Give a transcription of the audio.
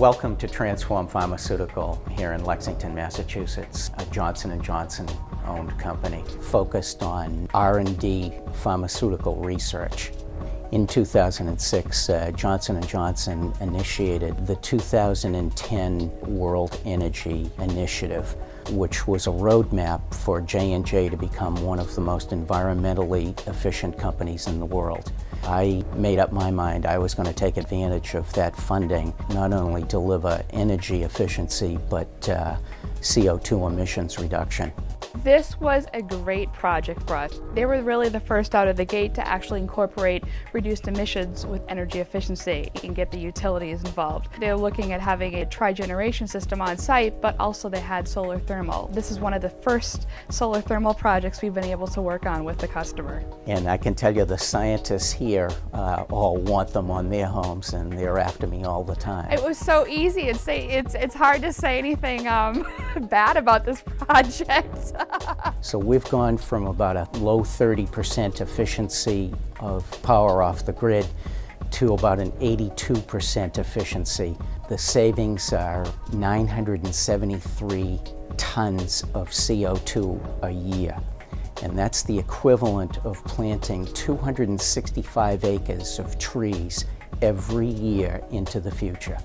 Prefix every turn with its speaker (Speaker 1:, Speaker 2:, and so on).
Speaker 1: Welcome to Transform Pharmaceutical here in Lexington, Massachusetts, a Johnson & Johnson owned company focused on R&D pharmaceutical research. In 2006, Johnson & Johnson initiated the 2010 World Energy Initiative, which was a roadmap for J&J to become one of the most environmentally efficient companies in the world. I made up my mind I was going to take advantage of that funding, not only deliver energy efficiency, but CO2 emissions reduction.
Speaker 2: This was a great project for us. They were really the first out of the gate to actually incorporate reduced emissions with energy efficiency and get the utilities involved. They're looking at having a tri-generation system on site, but also they had solar thermal. This is one of the first solar thermal projects we've been able to work on with the customer.
Speaker 1: And I can tell you the scientists here all want them on their homes, and they're after me all the time.
Speaker 2: It was so easy. It's hard to say anything bad about this project.
Speaker 1: So we've gone from about a low 30% efficiency of power off the grid to about an 82% efficiency. The savings are 973 tons of CO2 a year. And that's the equivalent of planting 265 acres of trees every year into the future.